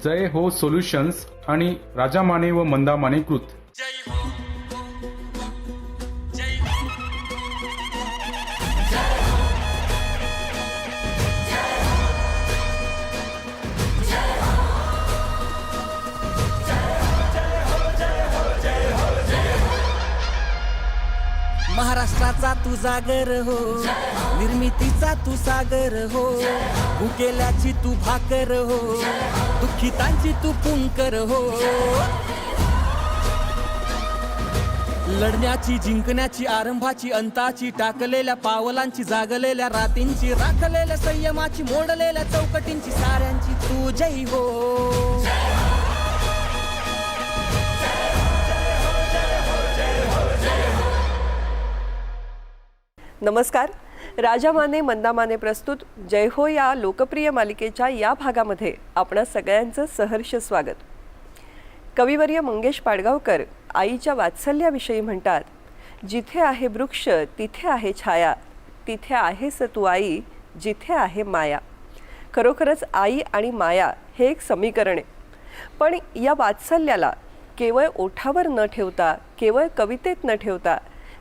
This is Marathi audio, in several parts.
जय हो सोल्युशन्स आणि राजा माने व मंदा माने कृत. महाराष्ट्राचा तू जागर हो, निर्मितीचा तू सागर हो, भुकेल्याची तू भाकर हो, दुःखितांची तू पुंकर हो. लढण्याची, जिंकण्याची, आरंभाची, अंताची, टाकलेल्या पावलांची, जागलेल्या रातींची, राखलेल्या संयमाची, मोडलेल्या चौकटींची, साऱ्यांची तू जय हो. नमस्कार. राजा माने मंदा माने प्रस्तुत जय हो या लोकप्रिय मालिकेच्या या भागामध्ये आपणा सगळ्यांचं सहर्ष स्वागत. कविवर्य मंगेश पाडगावकर आईच्या वात्सल्याविषयी म्हणतात, जिथे आहे वृक्ष तिथे आहे छाया, तिथे आहेस तू आई जिथे आहे माया. खरोखरच आई आणि माया हे एक समीकरण आहे. पण या वात्सल्याला केवळ ओठावर न ठेवता, केवळ कवितेत न ठेवता,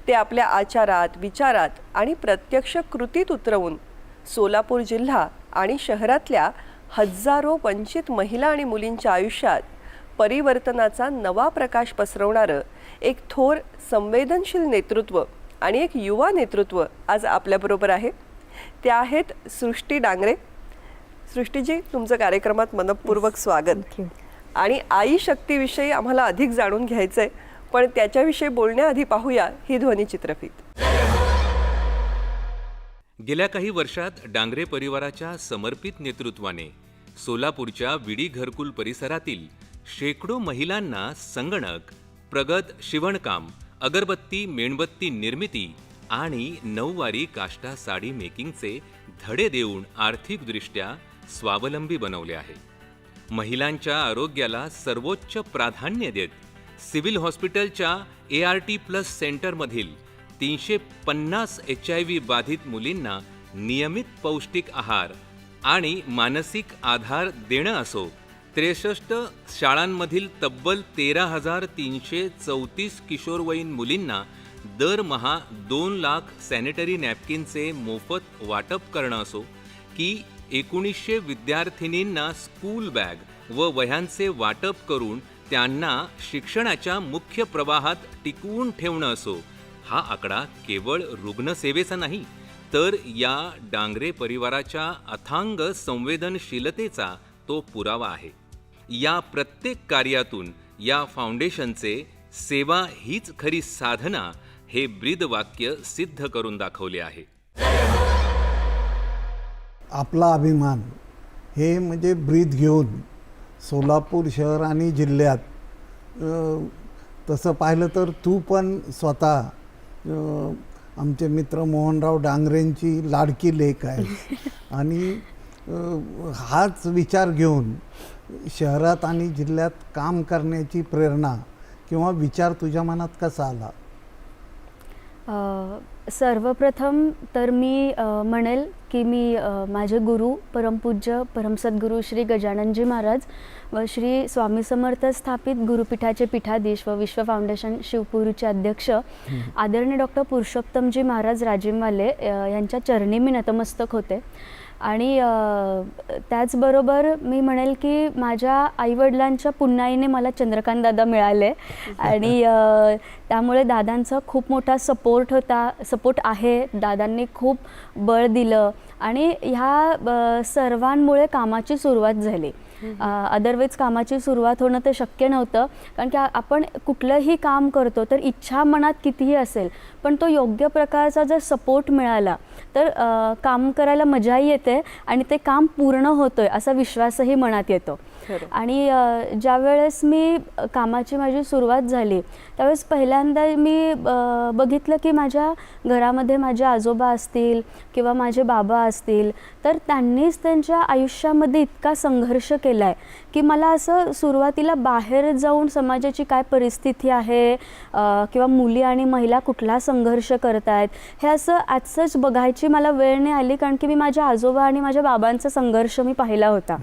ते आपल्या आचारात, विचारात आणि प्रत्यक्ष कृतीत उतरवून सोलापूर जिल्हा आणि शहरातल्या हजारो वंचित महिला आणि मुलींच्या आयुष्यात परिवर्तनाचा नवा प्रकाश पसरवणारं एक थोर संवेदनशील नेतृत्व आणि एक युवा नेतृत्व आज आपल्याबरोबर आहे. त्या आहेत सृष्टी डांगरे. सृष्टीजी, तुमचं कार्यक्रमात मनपूर्वक स्वागत. आणि आई शक्तीविषयी आम्हाला अधिक जाणून घ्यायचं आहे, पण त्याच्याविषयी बोलण्याआधी पाहूया ही ध्वनिचित्रफीत. गेल्या काही वर्षात डांगरे परिवाराच्या समर्पित नेतृत्वाने सोलापूरच्या विडी घरकुल परिसरातील शेकडो महिलांना संगणक, प्रगत शिवणकाम, अगरबत्ती, मेणबत्ती निर्मिती आणि नऊवारी काष्टा साडी मेकिंगचे धडे देऊन आर्थिकदृष्ट्या स्वावलंबी बनवले आहे. महिलांच्या आरोग्याला सर्वोच्च प्राधान्य देत सिव्हिल हॉस्पिटलच्या ART+ सेंटरमधील 350 HIV बाधित मुलींना नियमित पौष्टिक आहार आणि मानसिक आधार देणं असो, 63 शाळांमधील तब्बल 13,334 किशोरवयीन मुलींना दरमहा 2 लाख सॅनिटरी नॅपकिनचे मोफत वाटप करणं असो, की 1900 विद्यार्थिनींना स्कूल बॅग व वह्यांचे वाटप करून त्यांना शिक्षणाच्या मुख्य प्रवाहात टिकवून ठेवणं असो, हा आकडा केवळ रुग्णसेवेचा नाही, तर या डांगरे परिवाराच्या अथांग संवेदनशीलतेचा तो पुरावा आहे. या प्रत्येक कार्यातून या फाउंडेशनचे सेवा हीच खरी साधना हे ब्रीदवाक्य सिद्ध करून दाखवले आहे. आपला अभिमान हे म्हणजे ब्रीद घेऊन सोलापूर शहर आणि जिल्ह्यात, तसं पाहिलं तर तू पण स्वतः आमचे मित्र मोहनराव डांगरेंची लाडकी लेक आहे आणि हाच विचार घेऊन शहरात आणि जिल्ह्यात काम करण्याची प्रेरणा किंवा विचार तुझ्या मनात कसा आला? सर्वप्रथम तर मी म्हणेल की मी माझे गुरु परमपूज्य परमसद्गुरू श्री गजाननजी महाराज व श्री स्वामी समर्थ स्थापित गुरुपीठाचे पीठाधीश व विश्व फाउंडेशन शिवपुरीचे अध्यक्ष आदरणीय डॉक्टर पुरुषोत्तमजी महाराज राजिमवाले यांच्या चरणी मी नतमस्तक होते. आणि त्याचबरोबर मी म्हणेल की माझ्या आईवडिलांच्या पुण्याईने मला चंद्रकांत दादा मिळाले आणि त्यामुळे दादांचा खूप मोठा सपोर्ट आहे. दादांनी खूप बळ दिलं आणि ह्या सर्वांमुळे कामाची सुरुवात झाली. अदरवाईज कामाची सुरुवात होणं ते शक्य नव्हतं, कारण की आपण कुठलंही काम करतो तर इच्छा मनात कितीही असेल, पण तो योग्य प्रकारचा जर सपोर्ट मिळाला तर काम करायला मजाही येते आणि ते काम पूर्ण होतोय असा विश्वासही मनात येतो. आणि ज्या वेळेस मी कामाची माझी सुरुवात झाली त्यावेळेस पहिल्यांदा मी बघितलं की माझ्या घरामध्ये माझे आजोबा असतील किंवा माझे बाबा असतील तर त्यांनीच त्यांच्या आयुष्यामध्ये इतका संघर्ष केला आहे की मला असं सुरुवातीला बाहेर जाऊन समाजाची काय परिस्थिती आहे किंवा मुली आणि महिला कुठला संघर्ष करत आहेत हे असं आजच बघायची मला वेळ नाही आली, कारण की मी माझ्या आजोबा आणि माझ्या बाबांचा संघर्ष मी पाहिला होता.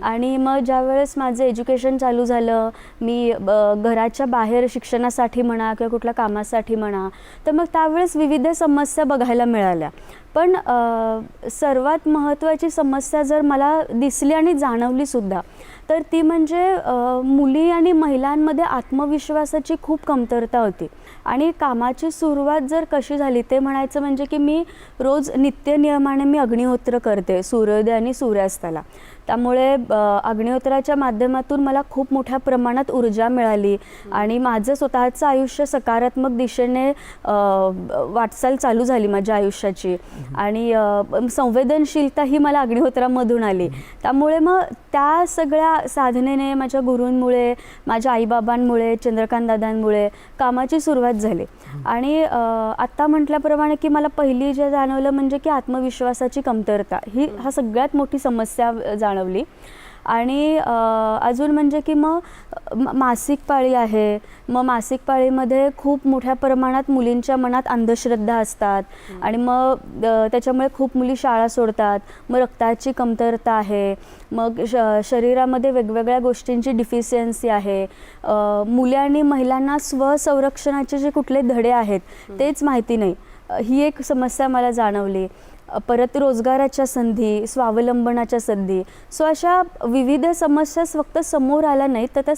आणि मग ज्यावेळेस माझं एज्युकेशन चालू झालं, मी घराच्या बाहेर शिक्षणासाठी म्हणा किंवा कुठल्या कामासाठी म्हणा, तर मग त्यावेळेस विविध समस्या बघायला मिळाल्या. पण सर्वात महत्त्वाची समस्या जर मला दिसली आणि जाणवली सुद्धा तर ती म्हणजे मुली आणि महिलांमध्ये आत्मविश्वासाची खूप कमतरता होती. आणि कामाची सुरुवात जर कशी झाली ते म्हणायचं म्हणजे की मी रोज नित्यनियमाने मी अग्निहोत्र करते सूर्योदय आणि सूर्यास्ताला. त्यामुळे अग्निहोत्राच्या माध्यमातून मला खूप मोठ्या प्रमाणात ऊर्जा मिळाली आणि माझं स्वतःचं आयुष्य सकारात्मक दिशेने वाटचाल चालू झाली माझ्या आयुष्याची. आणि संवेदनशीलता ही मला अग्निहोत्रामधून आली. त्यामुळे मग त्या सगळ्या साधनेने माझ्या गुरूंमुळे, माझ्या आईबाबांमुळे, चंद्रकांत दादांमुळे कामाची सुरुवात झाली. आणि आत्ता म्हटल्याप्रमाणे की मला पहिली जे जाणवलं म्हणजे की आत्मविश्वासाची कमतरता ही सगळ्यात मोठी समस्या जाणवली. आणि अजून म्हणजे की मग मासिक पाळी आहे, मग मासिक पाळीमध्ये खूप मोठ्या प्रमाणात मुलींच्या मनात अंधश्रद्धा असतात आणि मग त्याच्यामुळे खूप मुली शाळा सोडतात. मग रक्ताची कमतरता आहे, मग शरीरामध्ये वेगवेगळ्या गोष्टींची डिफिशियन्सी आहे. मुली आणि महिलांना स्वसंरक्षणाचे जे कुठले धडे आहेत तेच माहिती नाही, ही एक समस्या मला जाणवली. परत रोजगाराच्या संधी, स्वावलंबनाच्या संधी, सो अशा विविध समस्या फक्त समोर आल्या नाहीत तर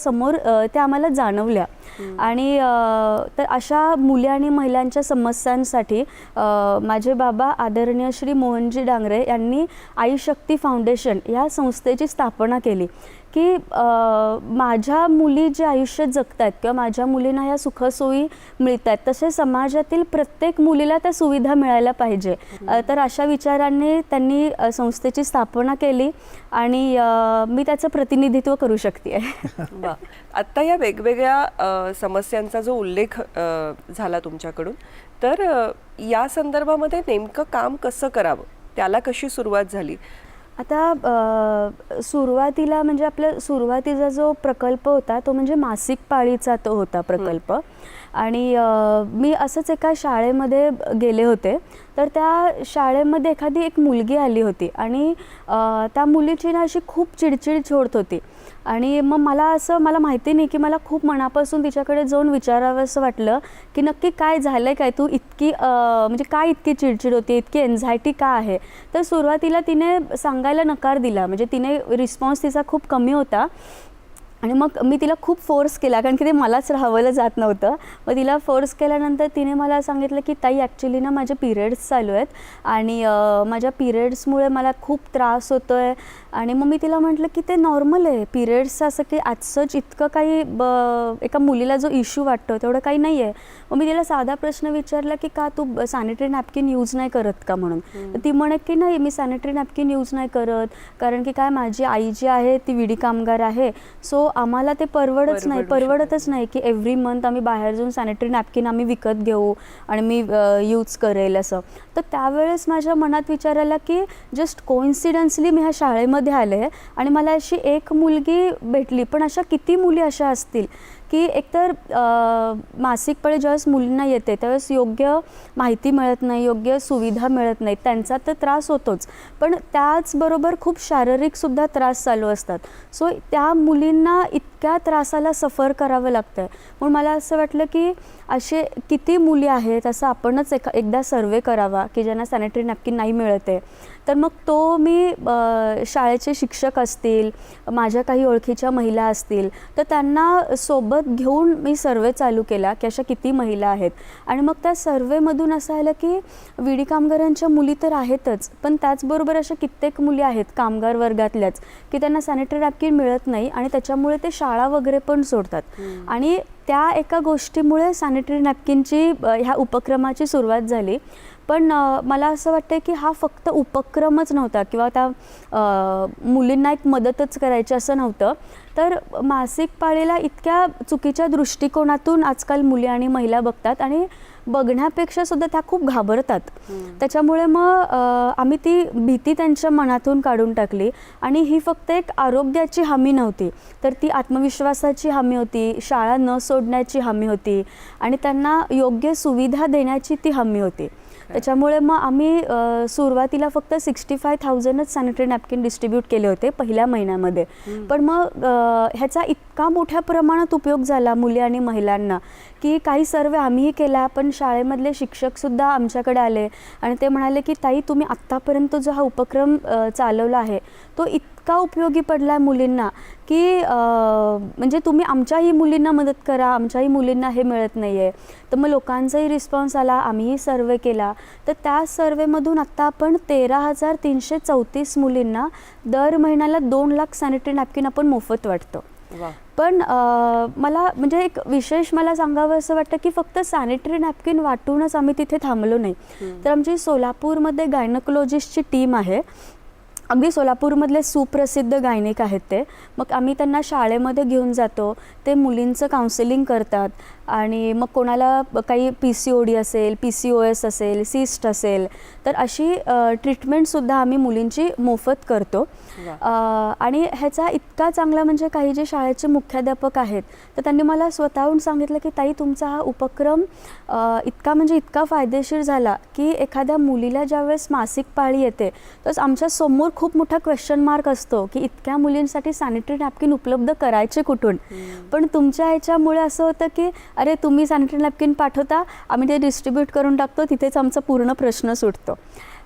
त्या आम्हाला जाणवल्या. आणि तर अशा मुली आणि महिलांच्या समस्यांसाठी माझे बाबा आदरणीय श्री मोहनजी डांगरे यांनी आईशक्ती फाउंडेशन या संस्थेची स्थापना केली की माझ्या मुली जे आयुष्य जगत आहेत किंवा माझ्या मुलींना ह्या सुखसोयी मिळत आहेत तसे समाजातील प्रत्येक मुलीला त्या सुविधा मिळायला पाहिजे. तर अशा विचारांनी त्यांनी संस्थेची स्थापना केली आणि मी त्याचं प्रतिनिधित्व करू शकते. आत्ता या वेगवेगळ्या समस्यांचा जो उल्लेख झाला तुमच्याकडून, तर या संदर्भामध्ये नेमकं काम कसं करावं, त्याला कशी सुरुवात झाली? आता सुरुवातीला म्हणजे आपल्या सुरुवातीचा जो प्रकल्प होता तो म्हणजे मासिक पाळीचा तो होता प्रकल्प. आणि मी असंच एका शाळेमध्ये गेले होते, तर त्या शाळेमध्ये एखादी एक मुलगी आली होती आणि त्या मुलीची ना अशी खूप चिडचिड होत होती. आणि मग मला माहिती नाही की मला खूप मनापासून तिच्याकडे जाऊन विचारावं असं वाटलं की नक्की काय झालं काय, तू इतकी म्हणजे काय इतकी चिडचिड होती, इतकी एन्झायटी का आहे. तर सुरुवातीला तिने सांगायला नकार दिला, म्हणजे तिने रिस्पॉन्स तिचा खूप कमी होता. आणि मग मी तिला खूप फोर्स केला, कारण की ते मलाच राहावलं जात नव्हतं. मग तिला फोर्स केल्यानंतर तिने मला सांगितलं की ताई ॲक्च्युली ना माझे पिरियड्स चालू आहेत आणि माझ्या पिरियड्समुळे मला खूप त्रास होतो आहे. आणि मग मी तिला म्हटलं की ते नॉर्मल आहे, पिरियड्स असं की आजच इतकं काही एका मुलीला जो इश्यू वाटतो तेवढं काही नाही आहे. मग मी तिला साधा प्रश्न विचारला की का तू सॅनिटरी नॅपकिन यूज नाही करत का म्हणून. तर ती म्हणे की नाही मी सॅनिटरी नॅपकिन यूज नाही करत, कारण की काय माझी आई जी आहे ती विडी कामगार आहे, सो आम्हाला ते परवडतच नाही की एव्हरी मंथ आम्ही बाहेर जाऊन सॅनिटरी नॅपकिन आम्ही विकत घेऊ आणि मी यूज करेल असं. तर त्यावेळेस माझ्या मनात विचार आला की जस्ट कोइन्सिडन्सली मी ह्या शाळेमध्ये आले आणि मला अशी एक मुलगी भेटली, पण अशा किती मुली अशा असतील की एकतर मासिक पाळी ज्यावेळेस मुलींना येते त्यावेळेस योग्य माहिती मिळत नाही, योग्य सुविधा मिळत नाहीत, त्यांचा तर त्रास होतोच, पण त्याचबरोबर खूप शारीरिकसुद्धा त्रास चालू असतात. सो त्या मुलींना इतक्या त्रासाला सफर करावं लागतं आहे. म्हणून मला असं वाटलं की असे किती मुली आहेत असं आपणच एकदा सर्वे करावा की ज्यांना सॅनिटरी नॅपकिन नाही मिळत आहे. तर मग तो मी शाळेचे शिक्षक असतील, माझ्या काही ओळखीच्या महिला असतील, तर त्यांना सोबत घेऊन मी सर्वे चालू केला की अशा किती महिला आहेत. आणि मग त्या सर्वेमधून असं आलं की विडी कामगारांच्या मुली तर आहेतच, पण त्याचबरोबर अशा कित्येक मुली आहेत कामगार वर्गातल्याच की त्यांना सॅनिटरी नॅपकिन मिळत नाही आणि त्याच्यामुळे ते शाळा वगैरे पण सोडतात. आणि त्या एका गोष्टीमुळे सॅनिटरी नॅपकिनची ह्या उपक्रमाची सुरुवात झाली. पण मला असं वाटतं की हा फक्त उपक्रमच नव्हता किंवा त्या मुलींना एक मदतच करायची असं नव्हतं, तर मासिक पाळीला इतक्या चुकीच्या दृष्टिकोनातून आजकाल मुली आणि महिला बघतात आणि बघण्यापेक्षा सुद्धा त्या खूप घाबरतात. त्याच्यामुळे मग आम्ही ती भीती त्यांच्या मनातून काढून टाकली आणि ही फक्त एक आरोग्याची हमी नव्हती, तर ती आत्मविश्वासाची हमी होती, शाळा न सोडण्याची हमी होती आणि त्यांना योग्य सुविधा देण्याची ती हमी होती. त्याच्यामुळे मग आम्ही सुरुवातीला फक्त 65,000च सॅनिटरी नॅपकिन डिस्ट्रीब्यूट केले होते पहिल्या महिन्यामध्ये. पण मग ह्याचा इतका मोठ्या प्रमाणात उपयोग झाला मुली आणि महिलांना की काही सर्वे आम्हीही केला, पण शाळेमधले शिक्षकसुद्धा आमच्याकडे आले आणि ते म्हणाले की ताई, तुम्ही आत्तापर्यंत जो हा उपक्रम चालवला आहे तो इतका उपयोगी पडला आहे मुलींना की म्हणजे तुम्ही आमच्याही मुलींना मदत करा, आमच्याही मुलींना हे मिळत नाही आहे. तर मग लोकांचाही रिस्पॉन्स आला, आम्हीही सर्वे केला. तर त्या सर्वेमधून आत्ता आपण 13,334 मुलींना दर महिन्याला 2 लाख सॅनिटरी नॅपकिन आपण मोफत वाटतो. पण मला म्हणजे एक विशेष मला सांगावं असं वाटतं की फक्त सॅनिटरी नॅपकिन वाटूनच आम्ही तिथे थांबलो नाही. तर आमची सोलापूरमध्ये गायनकोलॉजिस्टची टीम आहे, अगदी सोलापूरमधले सुप्रसिद्ध गायनिक आहेत ते. मग आम्ही त्यांना शाळेमध्ये घेऊन जातो, ते मुलींचं काउन्सिलिंग करतात आणि मग कोणाला काही PCOD असेल, PCOS असेल, सिस्ट असेल, तर अशी ट्रीटमेंटसुद्धा आम्ही मुलींची मोफत करतो. आणि ह्याचा इतका चांगला म्हणजे काही जे शाळेचे मुख्याध्यापक आहेत तर त्यांनी मला स्वतःहून सांगितलं की ताई, तुमचा हा उपक्रम इतका फायदेशीर झाला की एखाद्या मुलीला ज्यावेळेस मासिक पाळी येते तर आमच्या समोर खूप मोठा क्वेश्चन मार्क असतो की इतक्या मुलींसाठी सॅनिटरी नॅपकिन उपलब्ध करायचे कुठून. पण तुमच्या ह्याच्यामुळे असं होतं की अरे, तुम्ही सॅनिटरी नॅपकिन पाठवता, आम्ही ते डिस्ट्रीब्यूट करून टाकतो, तिथेच आमचा पूर्ण प्रश्न सुटतो.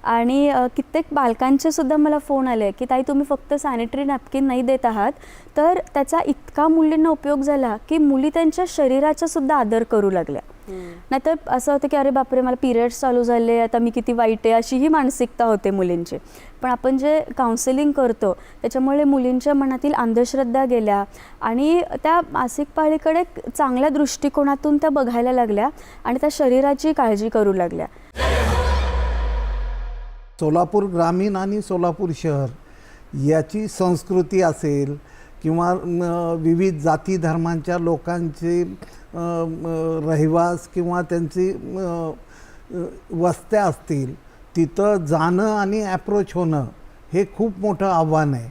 आणि कित्येक बालकांचे सुद्धा मला फोन आले की ताई, तुम्ही फक्त सॅनिटरी नॅपकिन नाही देत आहात, तर त्याचा इतका मुलींना उपयोग झाला की मुली त्यांच्या शरीराचा सुद्धा आदर करू लागल्या. नाहीतर असं होतं की अरे बापरे, मला पिरियड्स चालू झाले, आता मी किती वाईट आहे, अशीही मानसिकता होते मुलींची. पण आपण जे काउन्सिलिंग करतो त्याच्यामुळे मुलींच्या मनातील अंधश्रद्धा गेल्या आणि त्या मासिक पाळीकडे चांगल्या दृष्टिकोनातून त्या बघायला लागल्या आणि त्या शरीराची काळजी करू लागल्या. सोलापूर ग्रामीण आणि सोलापूर शहर याची संस्कृती असेल किंवा विविध जाती धर्मांच्या लोकांचे रहिवास किंवा त्यांची वस्त्या असतील, तिथं जाणं आणि ॲप्रोच होणं हे खूप मोठं आव्हान आहे.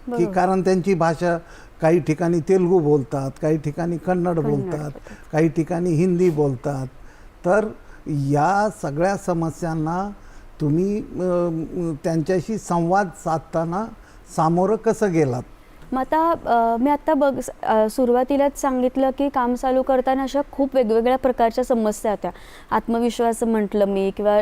की कारण त्यांची भाषा काही ठिकाणी तेलुगू बोलतात, काही ठिकाणी कन्नड बोलतात, काही ठिकाणी हिंदी बोलतात. तर या सगळ्या समस्यांना तुम्ही त्यांच्याशी संवाद साधताना सामोरं कसं गेलात? मग मी आता सुरुवातीलाच सांगितलं की काम चालू करताना अशा खूप वेगवेगळ्या प्रकारच्या समस्या होत्या. आत्मविश्वास म्हटलं मी किंवा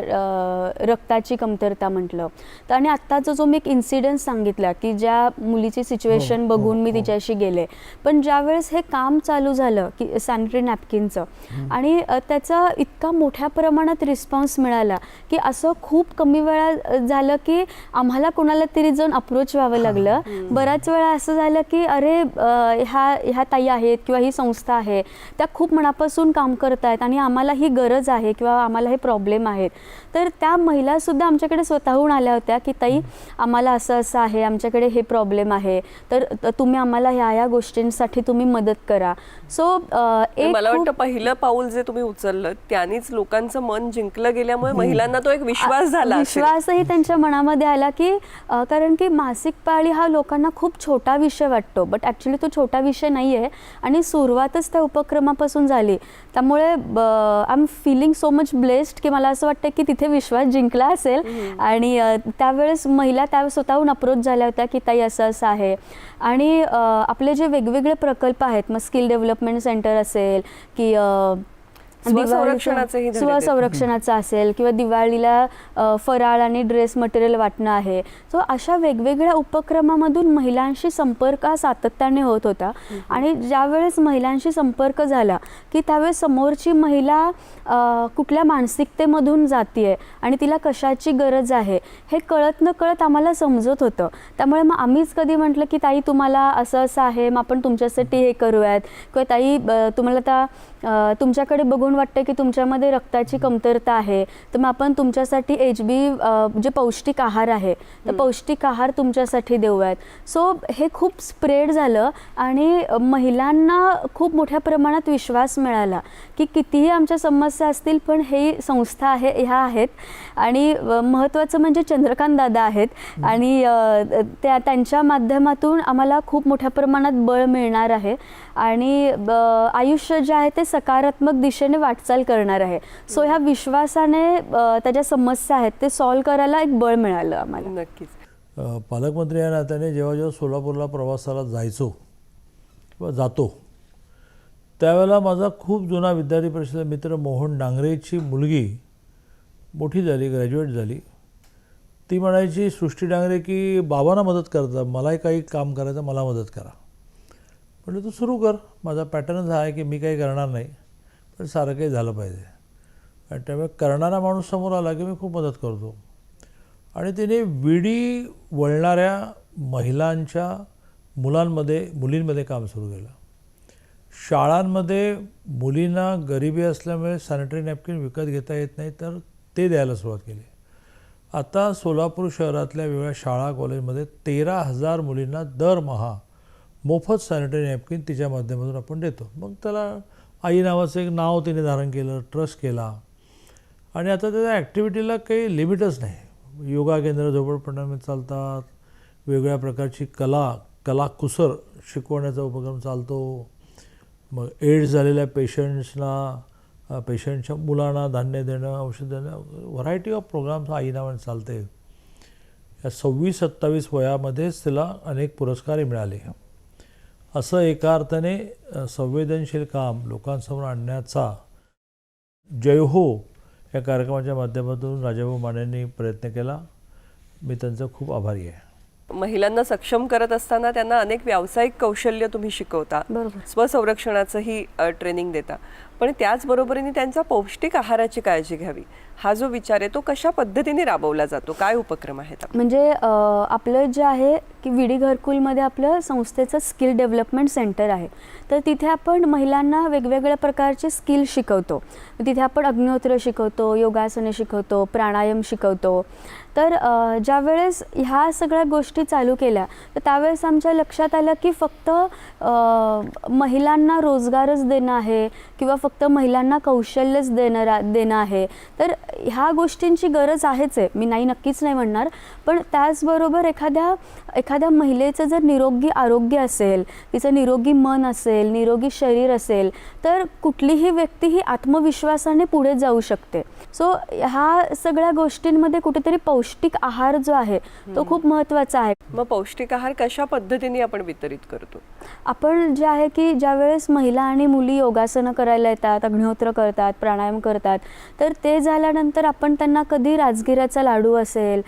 रक्ताची कमतरता म्हटलं तर. आणि आत्ताचा जो मी एक इन्सिडेंट सांगितला की ज्या मुलीची सिच्युएशन बघून मी तिच्याशी गेले, पण ज्यावेळेस हे काम चालू झालं की सॅनिटरी नॅपकिनचं आणि त्याचा इतका मोठ्या प्रमाणात रिस्पॉन्स मिळाला की असं खूप कमी वेळा झालं की आम्हाला कोणाला तरी जाऊन अप्रोच व्हावं लागलं. बऱ्याच वेळा असं झालं की अरे, ह्या ताई आहेत किंवा ही संस्था आहे, त्या खूप मनापासून काम करत आहेत आणि आम्हाला ही गरज आहे किंवा आम्हाला हे प्रॉब्लेम आहेत. तर त्या महिलासुद्धा आमच्याकडे स्वतःहून आल्या होत्या की ताई, आम्हाला असं असं आहे, आमच्याकडे हे प्रॉब्लेम आहे, तर तुम्ही आम्हाला ह्या गोष्टींसाठी तुम्ही मदत करा. सो मला वाटतं पहिलं पाऊल जे तुम्ही उचललं त्यानेच लोकांचं मन जिंकलं गेल्यामुळे महिलांना तो एक विश्वास झाला. विश्वासही त्यांच्या मनामध्ये आला की कारण की मासिक पाळी हा लोकांना खूप छोटा विषय वाटतो, बट ॲक्च्युली तो छोटा विषय नाही आहे आणि सुरुवातच त्या उपक्रमापासून झाली. त्यामुळे I am feeling so much blessed की मला असं वाटतं की तिथे विश्वास जिंकला असेल. आणि त्यावेळेस महिला त्या स्वतःहून अप्रोच झाल्या होत्या की ताई असं असं आहे. आणि आपले जे वेगवेगळे प्रकल्प आहेत, मग स्किल डेव्हलपमेंट सेंटर असेल की स्वसंरक्षणाचं असेल किंवा दिवाळीला फराळ आणि ड्रेस मटेरियल वाटणं आहे. सो अशा वेगवेगळ्या उपक्रमामधून महिलांशी संपर्क सातत्याने होत होता. आणि ज्यावेळेस महिलांशी संपर्क झाला की त्यावेळेस समोरची महिला कुठल्या मानसिकतेमधून जाते आणि तिला कशाची गरज आहे हे कळत न कळत आम्हाला समजत होतं. त्यामुळे मग आम्हीच कधी म्हटलं की ताई, तुम्हाला असं असं आहे, मग आपण तुमच्यासाठी हे करूयात, किंवा ताई तुम्हाला आता तुमच्याकडे बघून वाटतं की तुमच्यामध्ये रक्ताची कमतरता आहे, तर मग आपण तुमच्यासाठी HB जे पौष्टिक आहार आहे तर पौष्टिक आहार तुमच्यासाठी देऊयात. सो हे खूप स्प्रेड झालं आणि महिलांना खूप मोठ्या प्रमाणात विश्वास मिळाला की कितीही आमच्या समस्या असतील पण हे संस्था आहे, ह्या आहेत. आणि महत्त्वाचं म्हणजे चंद्रकांत दादा आहेत आणि त्यांच्या माध्यमातून आम्हाला खूप मोठ्या प्रमाणात बळ मिळणार आहे आणि आयुष्य जे आहे ते सकारात्मक दिशेने वाटचाल करणार आहे. सो ह्या विश्वासाने त्याच्या समस्या आहेत ते सॉल्व्ह करायला एक बळ मिळालं आम्हाला. नक्कीच. पालकमंत्री या नात्याने जेव्हा जेव्हा सोलापूरला प्रवासाला जायचो किंवा जातो त्यावेळेला माझा खूप जुना विद्यार्थी परिषद मित्र मोहन डांगरेची मुलगी मोठी झाली, ग्रॅज्युएट झाली. ती म्हणायची सृष्टी डांगरे की बाबांना मदत करता, मलाही काही काम करायचं, मला मदत करा. म्हटलं तू सुरू कर, माझा पॅटर्नच हा आहे की मी काही करणार नाही पण सारं काही झालं पाहिजे. आणि त्यामुळे करणारा माणूस समोर आला की मी खूप मदत करतो. आणि तिने विडी वळणाऱ्या महिलांच्या मुलींमध्ये काम सुरू केलं. शाळांमध्ये मुलींना गरिबी असल्यामुळे सॅनिटरी नॅपकिन विकत घेता येत नाही तर ते द्यायला सुरुवात केली. आता सोलापूर शहरातल्या वेगळ्या शाळा कॉलेजमध्ये 13,000 मुलींना दरमहा मोफत सॅनिटरी नॅपकिन तिच्या माध्यमातून आपण देतो. मग त्याला आई नावाचं एक नाव तिने धारण केलं, ट्रस्ट केला. आणि आता त्याच्या ॲक्टिव्हिटीला काही लिमिटच नाही. योगा केंद्र झोपडपट्ट्यांमध्ये चालतात, वेगवेगळ्या प्रकारची कलाकुसर शिकवण्याचा उपक्रम चालतो. मग एड्स झालेल्या पेशंटच्या मुलांना धान्य देणं, औषध देणं, व्हरायटी ऑफ प्रोग्राम्स आई नावाने चालते. या 26-27 वयामध्येच तिला अनेक पुरस्कारही मिळाले. असं एका अर्थाने संवेदनशील काम लोकांसमोर आणण्याचा जय हो या कार्यक्रमाच्या माध्यमातून राजाभाऊ मानेंनी प्रयत्न केला. मी त्यांचा खूप आभारी आहे. महिलांना सक्षम करत असताना त्यांना अनेक व्यावसायिक कौशल्य तुम्ही शिकवता, बरोबर. स्वसंरक्षणाचंही ट्रेनिंग देता, पण त्याचबरोबरीने त्यांच्या पौष्टिक आहाराची काळजी घ्यावी हा जो विचार आहे तो कशा पद्धतीने राबवला जातो, काय उपक्रम आहेत? म्हणजे आपलं जे आहे की विडी घरकुलमध्ये आपलं संस्थेचं स्किल डेव्हलपमेंट सेंटर आहे. तर तिथे आपण महिलांना वेगवेगळ्या प्रकारचे स्किल शिकवतो. तिथे आपण अग्निहोत्र शिकवतो, योगासने शिकवतो, प्राणायाम शिकवतो. तर ज्यावेळेस ह्या सगळ्या गोष्टी चालू केल्या तर त्यावेळेस आमच्या लक्षात आलं की फक्त महिलांना रोजगारच देणं आहे किंवा फक्त महिलांना कौशल्यच देणं आहे. तर ह्या गोष्टींची गरज आहेच आहे, मी नक्कीच नाही म्हणणार. पण त्याचबरोबर एखाद्या महिलेचं जर निरोगी आरोग्य असेल, तिचं निरोगी मन असेल, निरोगी शरीर असेल तर कुठलीही व्यक्ती ही आत्मविश्वासाने पुढे जाऊ शकते. सो ह्या सगळ्या गोष्टींमध्ये कुठेतरी पौष्टिक आहार जो आहे तो खूप महत्त्वाचा आहे. मग पौष्टिक आहार कशा पद्धतीने आपण वितरित करतो? आपण जे आहे की ज्यावेळेस महिला आणि मुली योगासनं करायला येतात, अग्निहोत्र करतात, प्राणायाम करतात, तर ते झाल्यानंतर आपण त्यांना कधी राजगिराचा लाडू असेल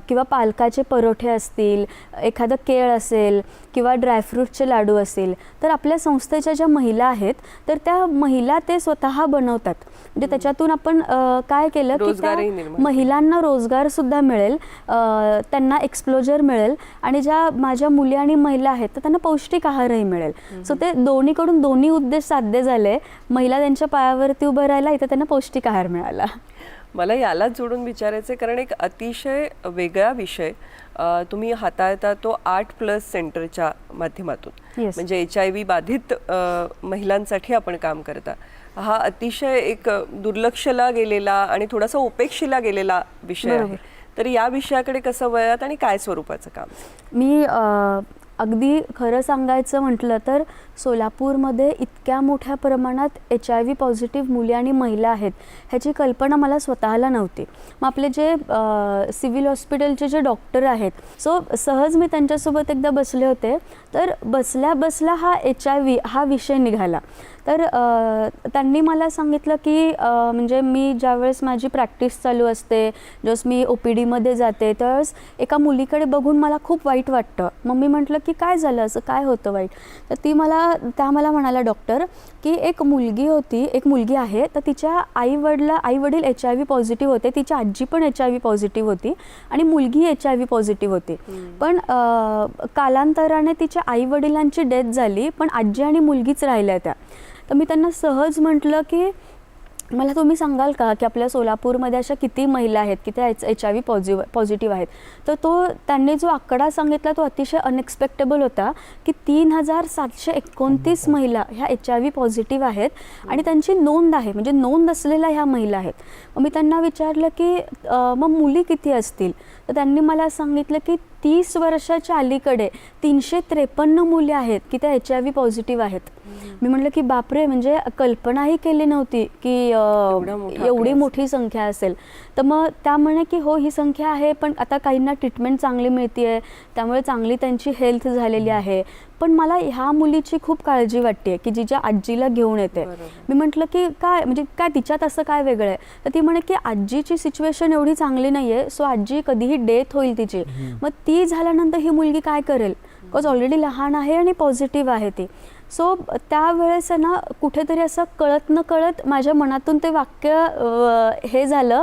किंवा पालकाचे परोठे असतील, एखादं केळ असेल किंवा ड्रायफ्रूटचे लाडू असेल तर आपल्या संस्थेच्या ज्या महिला आहेत तर त्या महिला ते स्वतः बनवतात. म्हणजे त्याच्यातून आपण काय केलं की त्या महिलांना रोजगारसुद्धा मिळेल, त्यांना एक्सप्लोजर मिळेल आणि ज्या माझ्या मुली आणि महिला आहेत तर त्यांना पौष्टिक आहारही मिळेल. सो ते दोन्हीकडून दोन्ही उद्देश साध्य झाले. महिला त्यांच्या पायावरती उभं राहायला, इथं त्यांना पौष्टिक आहार मिळाला. मला यालाच जोडून विचारायचं कारण एक अतिशय वेगळा विषय तुम्ही हाताळता तो 8+ सेंटरच्या माध्यमातून. म्हणजे HIV बाधित महिलांसाठी आपण काम करता. हा अतिशय एक दुर्लक्षला गेलेला आणि थोडासा उपेक्षिला गेलेला विषय आहे. तर या विषयाकडे कसं वळलात आणि काय स्वरूपाचं काम? मी अगदी खरं सांगायचं म्हटलं तर सोलापूरमध्ये इतक्या मोठ्या प्रमाणात HIV पॉझिटिव्ह मुली आणि महिला आहेत ह्याची कल्पना मला स्वतःला नव्हती. मग आपले जे सिव्हिल हॉस्पिटलचे जे डॉक्टर आहेत, सो सहज मी त्यांच्यासोबत एकदा बसले होते तर बसल्या हा HIV हा विषय निघाला. तर त्यांनी मला सांगितलं की म्हणजे मी ज्यावेळेस माझी प्रॅक्टिस चालू असते, ज्यावेळेस मी OPDमध्ये जाते त्यावेळेस एका मुलीकडे बघून मला खूप वाईट वाटतं. मग मी म्हटलं की काय झालं, असं काय होतं वाईट? तर त्या मला म्हणाल्या डॉक्टर की एक मुलगी आहे तर तिच्या आई वडील HIV पॉझिटिव्ह होते, तिची आजी पण HIV पॉझिटिव्ह होती आणि मुलगी HIV पॉझिटिव्ह होती. पण कालांतराने तिच्या आई वडिलांची डेथ झाली पण आजी आणि मुलगीच राहिल्या त्या. तर मी त्यांना सहज म्हटलं की मला तुम्ही सांगाल का की आपल्या सोलापूरमध्ये अशा किती महिला आहेत की त्या HIV पॉझिटिव्ह आहेत? तर त्यांनी जो आकडा सांगितला तो अतिशय अनएक्सपेक्टेबल होता की 3729 महिला ह्या HIV पॉझिटिव्ह आहेत आणि त्यांची नोंद आहे, म्हणजे नोंद असलेल्या ह्या महिला आहेत. मग मी त्यांना विचारलं की मग मुली किती असतील? तर त्यांनी मला सांगितलं की 30 वर्षाच्या अलीकडे 353 मुली आहेत की त्या HIV पॉझिटिव्ह आहेत. मी म्हटलं की बापरे, म्हणजे कल्पनाही केली नव्हती की एवढी मोठी संख्या असेल. तर मग त्या म्हणे की हो, ही संख्या आहे, पण आता काहींना ट्रीटमेंट चांगली मिळते आहे, त्यामुळे चांगली त्यांची हेल्थ झालेली आहे. पण मला ह्या मुलीची खूप काळजी वाटते की जिच्या आजीला घेऊन येते. मी म्हटलं की काय, म्हणजे काय तिच्यात असं काय वेगळं आहे? तर ती म्हणे की आजीची सिच्युएशन एवढी चांगली नाही आहे, सो आजी कधीही डेथ होईल तिची, मग ती झाल्यानंतर ही मुलगी काय करेल? बिकॉज ऑलरेडी लहान आहे आणि पॉझिटिव्ह आहे ती. सो त्यावेळेस ना कुठेतरी असं कळत न कळत माझ्या मनातून ते वाक्य हे झालं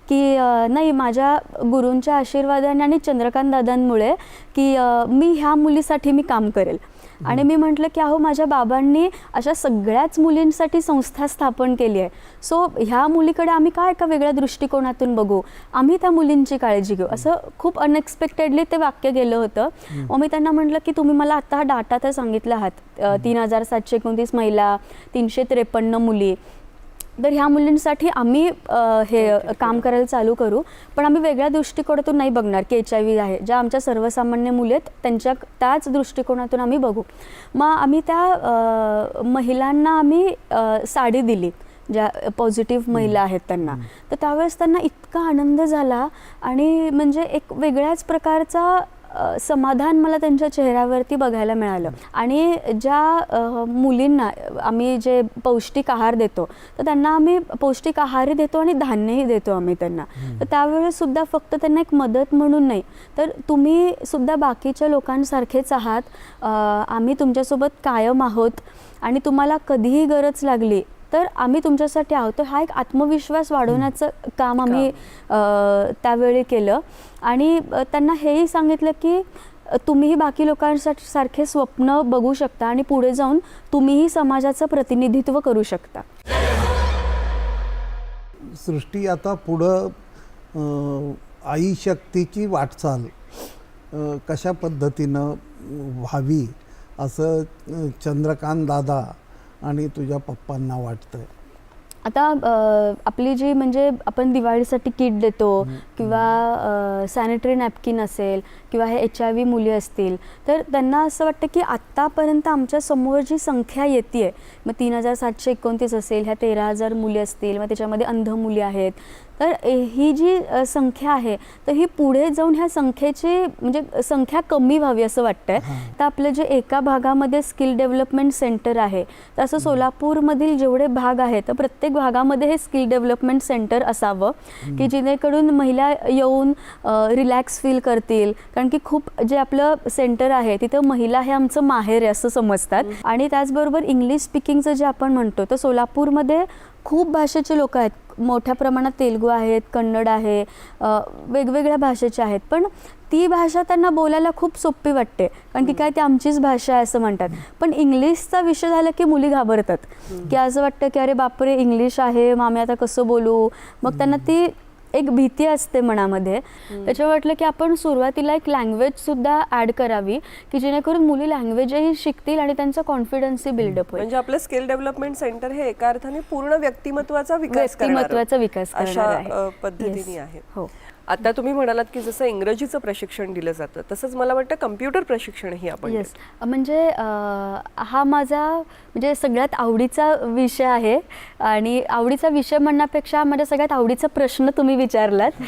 की नाही, माझ्या गुरूंच्या आशीर्वादाने आणि चंद्रकांत दादांमुळे की मी ह्या मुलीसाठी मी काम करेल. आणि मी म्हटलं की अहो, माझ्या बाबांनी अशा सगळ्याच मुलींसाठी संस्था स्थापन केली आहे, सो ह्या मुलीकडे आम्ही काय एका वेगळ्या दृष्टिकोनातून बघू, आम्ही त्या मुलींची काळजी घेऊ. असं खूप अनएक्सपेक्टेडली ते वाक्य गेलं होतं. मग मी त्यांना म्हटलं की तुम्ही मला आत्ता हा डाटा तर सांगितला आहात, 3729 महिला, 353 मुली, तर ह्या मुलींसाठी आम्ही हे काम करायला चालू करू, पण आम्ही वेगळ्या दृष्टिकोनातून नाही बघणार की HIV आहे. ज्या आमच्या सर्वसामान्य मुली आहेत त्याच दृष्टिकोनातून आम्ही बघू. मग आम्ही त्या महिलांना आम्ही साडी दिली, ज्या पॉझिटिव्ह महिला आहेत त्यांना. तर त्यावेळेस त्यांना इतका आनंद झाला आणि म्हणजे एक वेगळ्याच प्रकारचा समाधान मला त्यांच्या चेहऱ्यावरती बघायला मिळालं. आणि ज्या मुलींना आम्ही जे पौष्टिक आहार देतो, तर त्यांना आम्ही पौष्टिक आहारही देतो आणि धान्यही देतो आम्ही त्यांना. तर त्यावेळेस सुद्धा फक्त त्यांना एक मदत म्हणून नाही, तर तुम्ही सुद्धा बाकीच्या लोकांसारखेच आहात, आम्ही तुमच्यासोबत कायम आहोत आणि तुम्हाला कधीही गरज लागली तर आम्ही तुमच्यासाठी आहोत. हा एक आत्मविश्वास वाढवण्याचं काम आम्ही त्यावेळी केलं. आणि त्यांना हेही सांगितलं की तुम्हीही बाकी लोकांसाठी सारखे स्वप्न बघू शकता आणि पुढे जाऊन तुम्हीही समाजाचं प्रतिनिधित्व करू शकता. सृष्टी, आता पुढं आई शक्तीची वाटचाल कशा पद्धतीनं व्हावी असं चंद्रकांत दादा आणि तुझ्या पप्पांना वाटतंय? आता आपली जी म्हणजे आपण दिवाळीसाठी किट देतो किंवा सॅनिटरी नॅपकिन असेल किंवा हे HIV मुली असतील, तर त्यांना असं वाटतं की आत्तापर्यंत आमच्या समोर जी संख्या येते आहे, मग 3729 असेल, ह्या 13,000 मुली असतील, मग त्याच्यामध्ये अंध मुली आहेत, तर ही जी संख्या आहे तर ही पुढे जाऊन ह्या संख्येची म्हणजे संख्या कमी व्हावी असं वाटतंय. तर आपलं जे एका भागामध्ये स्किल डेव्हलपमेंट सेंटर आहे, तर असं सोलापूरमधील जेवढे भाग आहेत तर प्रत्येक भागामध्ये हे स्किल डेव्हलपमेंट सेंटर असावं की जेणेकरून महिला येऊन रिलॅक्स फील करतील. कारण की खूप जे आपलं सेंटर आहे तिथं महिला हे आमचं माहेर आहे असं समजतात. आणि त्याचबरोबर इंग्लिश स्पीकिंगचं जे आपण म्हणतो, तर सोलापूरमध्ये खूप भाषेचे लोक आहेत, मोठ्या प्रमाणात तेलुगू आहेत, कन्नड आहे, वेगवेगळ्या भाषेच्या आहेत, पण ती भाषा त्यांना बोलायला खूप सोपी वाटते कारण ती काय ती आमचीच भाषा आहे असं म्हणतात. पण इंग्लिशचा विषय झाला की मुली घाबरतात की असं वाटतं की अरे बापरे, इंग्लिश आहे, मग आम्ही आता कसं बोलू, मग त्यांना ती एक भीती असते मनामध्ये. त्याच्यावर वाटलं की आपण सुरुवातीला एक लँग्वेजसुद्धा ॲड करावी की जेणेकरून मुली लँग्वेजही शिकतील आणि त्यांचा कॉन्फिडन्सही बिल्डअप होईल. म्हणजे आपलं स्किल डेव्हलपमेंट सेंटर हे एका अर्थाने पूर्ण व्यक्तिमत्वाचा विकास करणार अशा पद्धतीने आहे. हो. आता तुम्ही म्हणालात की जसं इंग्रजीचं प्रशिक्षण दिलं जातं, तसंच मला वाटतं कम्प्युटर प्रशिक्षणही आपण येस, म्हणजे हा माझा म्हणजे सगळ्यात आवडीचा विषय आहे. आणि आवडीचा विषय म्हणण्यापेक्षा माझ्या सगळ्यात आवडीचा प्रश्न तुम्ही विचारलात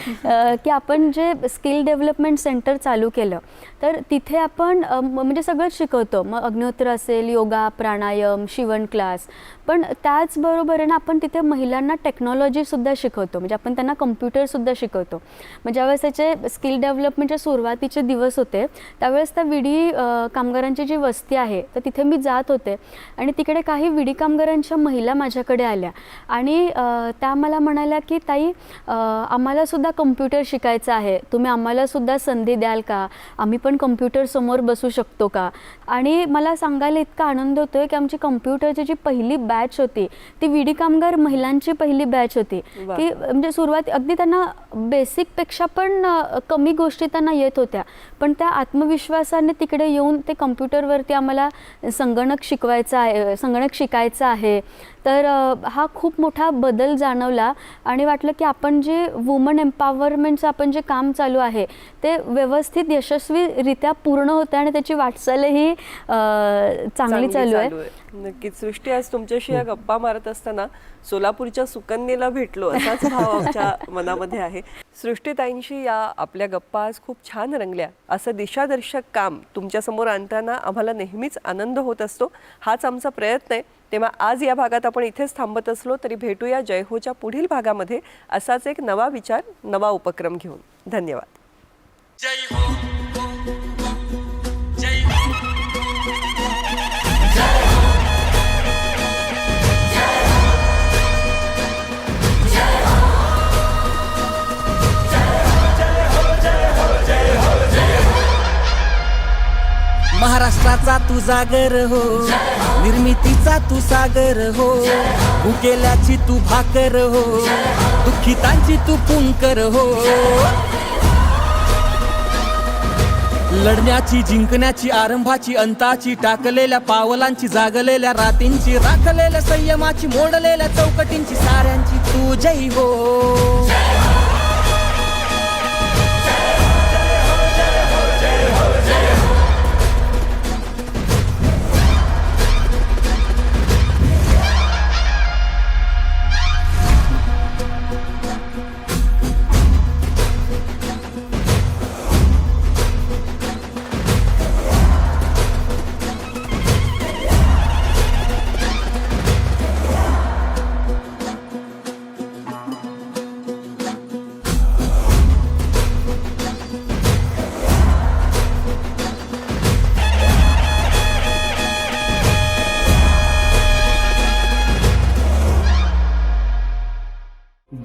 की आपण जे स्किल डेव्हलपमेंट सेंटर चालू केलं तर तिथे आपण म्हणजे सगळंच शिकवतो. मग अग्निहोत्र असेल, योगा, प्राणायाम, शिवण क्लास, पण त्याचबरोबर ना आपण तिथे महिलांना टेक्नॉलॉजीसुद्धा शिकवतो. म्हणजे आपण त्यांना कम्प्युटरसुद्धा शिकवतो. मग ज्यावेळेस त्याचे स्किल डेव्हलपमेंटचे सुरुवातीचे दिवस होते त्यावेळेस त्या विडी कामगारांची जी वस्ती आहे तर तिथे मी जात होते आणि तिकडे काही विडी कामगारांच्या महिला माझ्याकडे आल्या आणि त्या मला म्हणाल्या की ताई, आम्हालासुद्धा कम्प्युटर शिकायचं आहे, तुम्ही आम्हालासुद्धा संधी द्याल का, आम्ही पण कम्प्युटरसमोर बसू शकतो का. आणि मला सांगायला इतका आनंद होतो आहे की आमची कम्प्युटरची जी पहिली बॅच बॅच होती ती विडी कामगार महिलांची पहिली बॅच होती वा. की म्हणजे सुरुवात अगदी त्यांना बेसिकपेक्षा पण कमी गोष्टी त्यांना येत होत्या, पण त्या आत्मविश्वासाने तिकडे येऊन ते कम्प्युटरवरती आम्हाला संगणक शिकायचं आहे. तर हा खूप मोठा बदल जाणवला आणि वाटलं की आपण जे वुमन एम्पॉवरमेंटचं आपण जे काम चालू आहे ते व्यवस्थित यशस्वीरित्या पूर्ण होतं आणि त्याची वाटचालही चांगली चालू आहे. नक्कीच. सृष्टी, आज तुमच्याशी या गप्पा मारत असताना सोलापूरच्या सुकन्येला भेटलो असाच भाव आमच्या मनामध्ये आहे. सृष्टीताईंशी या आपल्या गप्पा आज खूप छान रंगल्या. असं दिशादर्शक काम तुमच्यासमोर आणताना आम्हाला नेहमीच आनंद होत असतो. हाच आमचा प्रयत्न आहे. तेव्हा आज या भागात आपण इथेच थांबत असलो तरी भेटूया जय होच्या पुढील भागामध्ये असाच एक नवा विचार, नवा उपक्रम घेऊन. धन्यवाद. जय हो, जय हो, महाराष्ट्राचा तू जागर हो, निर्मितीचा तू सागर हो, भुकेल्याची तू भाकर हो, दुःखितांची तू पुंकर हो, लढण्याची, जिंकण्याची, आरंभाची, अंताची, टाकलेल्या पावलांची, जागलेल्या रातींची, राखलेल्या संयमाची, मोडलेल्या चौकटींची, साऱ्यांची तू जय हो.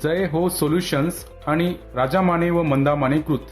जय हो सोल्युशन्स आणि राजा माने व मंदा माने कृत